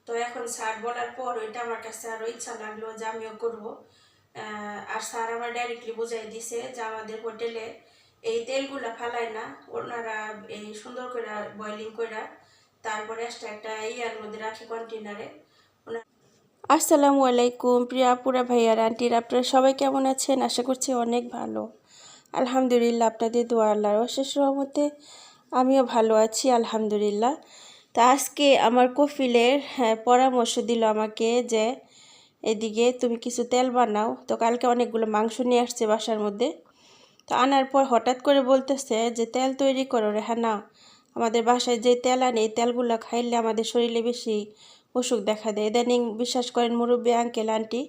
তো এখন স্যার বলার পর ওইটা আমার কাছে আরও ইচ্ছা লাগলো যে আমিও করবো। আর স্যার আমার ডাইরেক্টলি বুঝাই দিছে যে আমাদের হোটেলে এই তেলগুলা ফালায় না, ওনারা এই সুন্দর করে বয়লিং করে তারপরে একটা ইয়ার মধ্যে রাখি কন্টেনারে। আসসালামু আলাইকুম প্রিয় আপুরা ভাইয়ার আন্টির, আপনারা সবাই কেমন আছেন? আশা করছি অনেক ভালো। আলহামদুলিল্লাহ, আপনাদের দোয়া আল্লাহর অশেষ রহমতে আমিও ভালো আছি আলহামদুলিল্লাহ। তা আজকে আমার কফিলের পরামর্শ দিল আমাকে যে এদিকে তুমি কিছু তেল বানাও। তো কালকে অনেকগুলো মাংস নিয়ে আসছে বাসার মধ্যে। তো আনার পর হঠাৎ করে বলতেছে যে তেল তৈরি করো রেহানা, আমাদের বাসায় যে তেল আনে এই তেলগুলো খাইলে আমাদের শরীরে বেশি অসুখ দেখা দেয়। ইদানিং বিশ্বাস করেন মুরব্বী আঙ্কেল আন্টি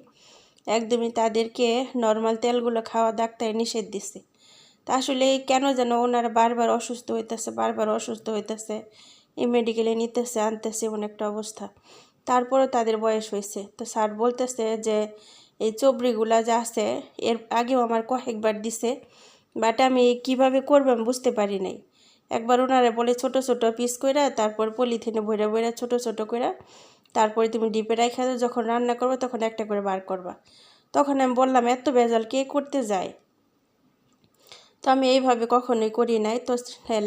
একদমই তাদেরকে নর্মাল তেলগুলো খাওয়া ডাক্তার নিষেধ দিছে। তা আসলে কেন যেন ওনারা বারবার অসুস্থ হইতেছে, এই মেডিকেলে নিতেছে আনতেছে এমন একটা অবস্থা। তারপরও তাদের বয়স হয়েছে। তো স্যার বলতেছে যে এই চবড়িগুলা যা আছে এর আগেও আমার কয়েকবার দিছে, বাট আমি কিভাবে করবো আমি বুঝতে পারি নাই। একবার ওনারা বলে ছোট ছোট পিস কইরা তারপর পলিথিনে ভইরা ভইরা ছোট ছোট কইরা তারপরে তুমি ডিপে রাইখা দাও, যখন রান্না করবো তখন একটা করে বার করবা। তখন আমি বললাম এত ভেজাল কে করতে যায়? তো আমি এইভাবে কখনোই করি নাই। তো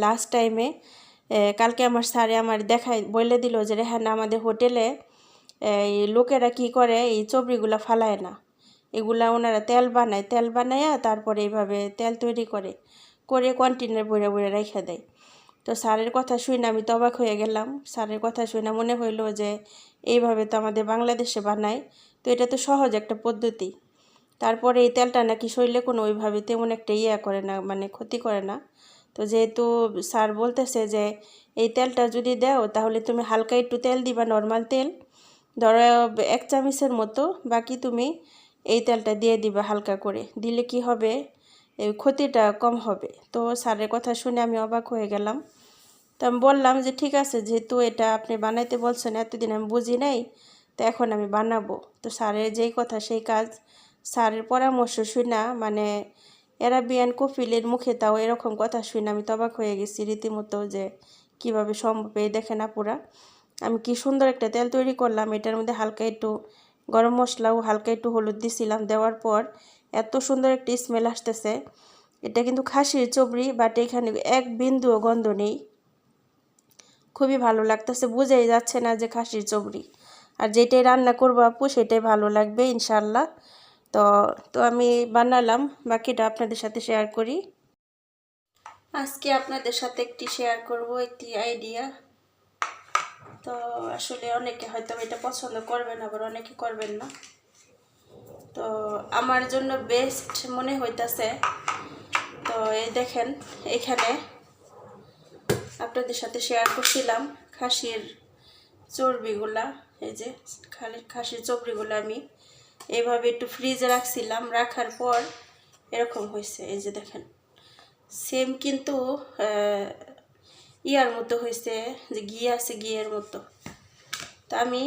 লাস্ট টাইমে কালকে আমার স্যারে আমার দেখাই বলে দিল যে রেহানা আমাদের হোটেলে এই লোকেরা কি করে এই চবড়িগুলো ফালায় না, এগুলা ওনারা তেল বানায়া তারপরে এইভাবে তেল তৈরি করে করে কন্টেনার ভরে ভরে রেখে দেয়। তো স্যারের কথা শুনে আমি তো অবাক হয়ে গেলাম। স্যারের কথা শুনে মনে হইলো যে এইভাবে তো আমাদের বাংলাদেশে বানায়, তো এটা তো সহজ একটা পদ্ধতি। তারপরে এই তেলটা নাকি শরীরে কোনো ওইভাবে তেমন একটা করে না, মানে ক্ষতি করে না। তো যেহেতু স্যার বলতেছে যে এই তেলটা যদি দাও তাহলে তুমি হালকা একটু তেল দিবা, নর্মাল তেল ধরো 1 চামচের মতো, বাকি তুমি এই তেলটা দিয়ে দিবা হালকা করে, দিলে কি হবে এই ক্ষতিটা কম হবে। তো স্যারের কথা শুনে আমি অবাক হয়ে গেলাম। তো আমি বললাম যে ঠিক আছে, যেহেতু এটা আপনি বানাইতে বলছেন, এতদিন আমি বুঝি নাই, তো এখন আমি বানাবো। তো স্যারের যেই কথা সেই কাজ। স্যারের পরামর্শ শুনা মানে এরাবিয়ান কফিলের মুখে তাও এরকম কথা শুনে আমি তো অবাক হয়ে গেছি রীতিমতো, যে কিভাবে সম্ভব। এই দেখেন আপুরা, আমি কি সুন্দর একটা তেল তৈরি করলাম। এটার মধ্যে হালকা একটু গরম মশলা ও হালকা একটু হলুদ দিছিলাম, দেওয়ার পর এত সুন্দর একটা স্মেল আসতেছে। এটা কিন্তু খাসির চবড়ি, বাট এখানে এক বিন্দুও গন্ধ নেই, খুবই ভালো লাগতেছে, বোঝাই যাচ্ছে না যে খাসির চবড়ি। আর যেটাই রান্না করবো আপু সেটাই ভালো লাগবে ইনশাল্লাহ। তো তো আমি বানালাম, বাকিটা আপনাদের সাথে শেয়ার করি। আজকে আপনাদের সাথে শেয়ার করব একটি আইডিয়া। তো আসলে অনেকে হয়তো এটা পছন্দ করবেন, আবার অনেকে করবেন না। তো আমার জন্য বেস্ট মনে হইতাছে। তো এই দেখেন, এখানে আপনাদের সাথে শেয়ার করছিলাম খাসির চর্বিগুলা। এই যে খাসির চর্বিগুলো আমি এইভাবে একটু ফ্রিজে রাখছিলাম, রাখার পর এরকম হয়েছে। এই যে দেখেন, সেম কিন্তু ইয়ার মতো হয়েছে, যে ঘি আছে ঘিয়ের মতো। তো আমি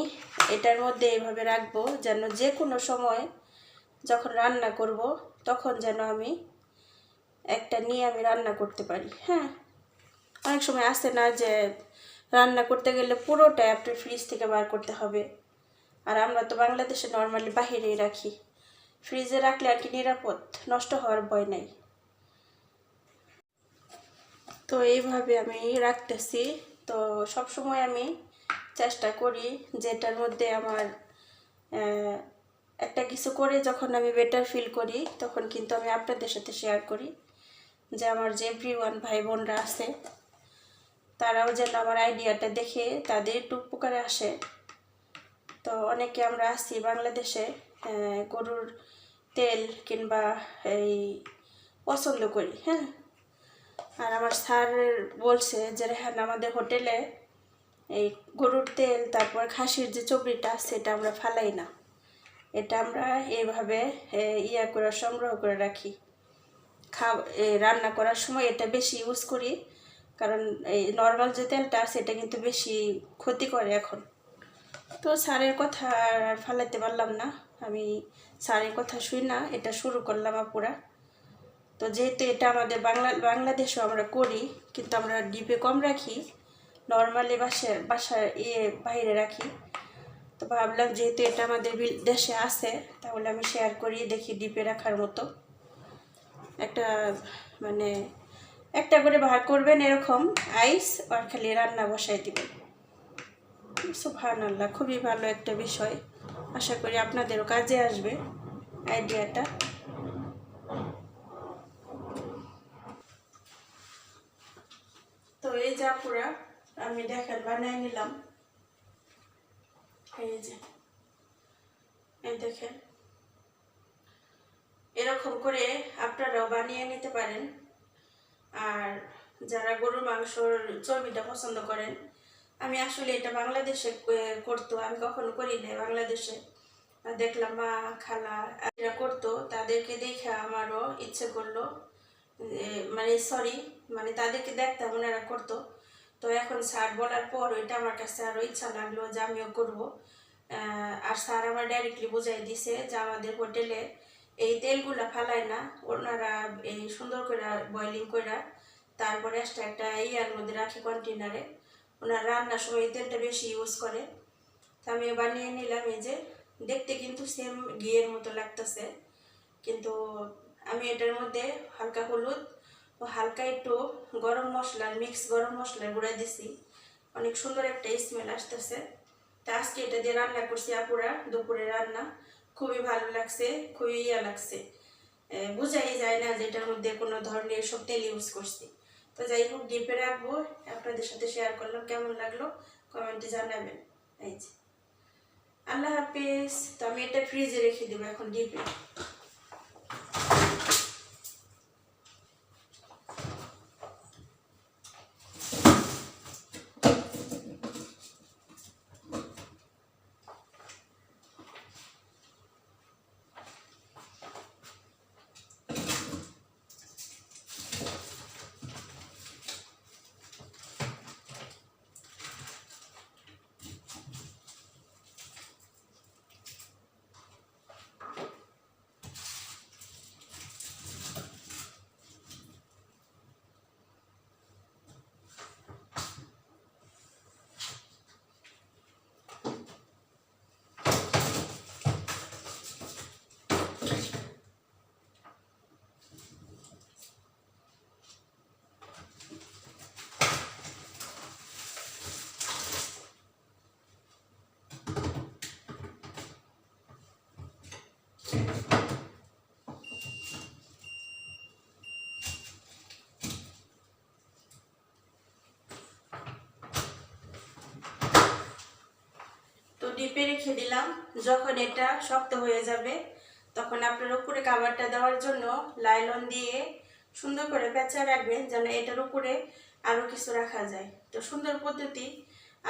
এটার মধ্যে এইভাবে রাখবো যেন যে কোনো সময় যখন রান্না করব তখন যেন আমি একটা নিয়ে আমি রান্না করতে পারি। হ্যাঁ, অনেক সময় আসে না যে রান্না করতে গেলে পুরোটা আপনার ফ্রিজ থেকে বার করতে হবে, আর আমরা তো বাংলাদেশে নর্মালি বাহিরেই রাখি। ফ্রিজে রাখলে আর কি নিরাপদ, নষ্ট হওয়ার ভয় নাই। তো এইভাবে আমি রাখতেছি। তো সব সময় আমি চেষ্টা করি যেটার মধ্যে আমার একটা কিছু করে যখন আমি বেটার ফিল করি তখন কিন্তু আমি আপনাদের সাথে শেয়ার করি, যে আমার যে এভরিওয়ান ভাই বোনরা আছে তারাও যেন আমার আইডিয়াটা দেখে তাদের একটু উপকারে আসে। তো অনেকে আমরা আছি বাংলাদেশে গরুর তেল কিংবা এই পছন্দ করি। হ্যাঁ, আর আমার স্যার বলছে যে হ্যাঁ আমাদের হোটেলে এই গরুর তেল তারপর খাসির যে চর্বিটা সেটা আমরা ফালাই না, এটা আমরা এইভাবে করে সংগ্রহ করে রাখি। রান্না করার সময় এটা বেশি ইউজ করি, কারণ এই নর্মাল যে তেলটা সেটা কিন্তু বেশি ক্ষতি করে এখন। তো স্যারের কথা আর ফালাইতে পারলাম না, আমি স্যারের কথা শুই না এটা শুরু করলাম আপুরা। তো যেহেতু এটা আমাদের বাংলাদেশেও আমরা করি, কিন্তু আমরা ডিপে কম রাখি, নর্মালি বাসায় বাইরে রাখি। তো ভাবলাম যেহেতু এটা আমাদের দেশে আছে তাহলে আমি শেয়ার করি, দেখি ডিপে রাখার মতো একটা মানে একটা করে ভাগ করবেন এরকম আইস, আর খালি রান্না বসাই দিবেন। সুবহানাল্লাহ, খুবই ভালো একটা বিষয়, আশা করি আপনাদেরও কাজে আসবে আইডিয়াটা। তো এই যা পুরা আমি দেখেন বানিয়ে নিলাম, এই যে এই দেখেন এরকম করে আপনারাও বানিয়ে নিতে পারেন। আর যারা গরুর মাংসর চর্বিটা পছন্দ করেন, আমি আসলে এটা বাংলাদেশে করতো, আমি কখনো করি না বাংলাদেশে, দেখলাম মা খালা এরা করতো, তাদেরকে দেখে আমারও ইচ্ছে করলো, মানে সরি মানে তাদেরকে দেখতাম ওনারা করতো। তো এখন স্যার বলার পর ওইটা আমার কাছে আরও ইচ্ছা লাগলো যে আমিও করবো। আর স্যার আমার ডাইরেক্টলি বুঝাই দিছে যে আমাদের হোটেলে এই তেলগুলা ফালায় না, ওনারা এই সুন্দর করে বয়লিং করে তারপরে একটা ইয়ার মধ্যে রাখে কন্টেনারে, ওনারা রান্নার সময় এই তেলটা বেশি ইউজ করে। তো আমি বানিয়ে নিলাম, এই যে দেখতে কিন্তু সেম ঘিয়ের মতো লাগতেছে, কিন্তু আমি এটার মধ্যে হালকা হলুদ ও হালকা একটু গরম মশলার মিক্স গরম মশলার গুঁড়া দিছি, অনেক সুন্দর একটা স্মেল আসতেছে। তা আজকে এটা দিয়ে রান্না করছি আপুরা, দুপুরে রান্না খুবই ভালো লাগছে, খুবই লাগছে, বোঝাই যায় না যে এটার মধ্যে কোনো ধরনের সব তেল ইউজ করছি। তো যাই হোক ডিপে রাখবো, আপনাদের সাথে শেয়ার করলাম, কেমন লাগলো কমেন্টে জানাবেন। এই যে আল্লাহ হাফিজ। তো আমি এটা ফ্রিজে রেখে দেবো এখন ডিপে। তো ডিপে রেখে দিলাম, যখন এটা শক্ত হয়ে যাবে তখন আপনার উপরে কাভারটা দেওয়ার জন্য লাইলন দিয়ে সুন্দর করে পেঁচা রাখবেন, যেন এটার উপরে আরও কিছু রাখা যায়। তো সুন্দর পদ্ধতি,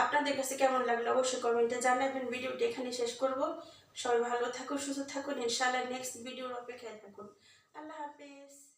আপনাদের কাছে কেমন লাগলো অবশ্যই কমেন্টে জানাবেন। ভিডিওটি এখানে শেষ করব, সবাই ভালো থাকুন, সুস্থ থাকুন, ইনশাআল্লাহ নেক্সট ভিডিওর অপেক্ষায় থাকুন। আল্লাহ হাফিজ।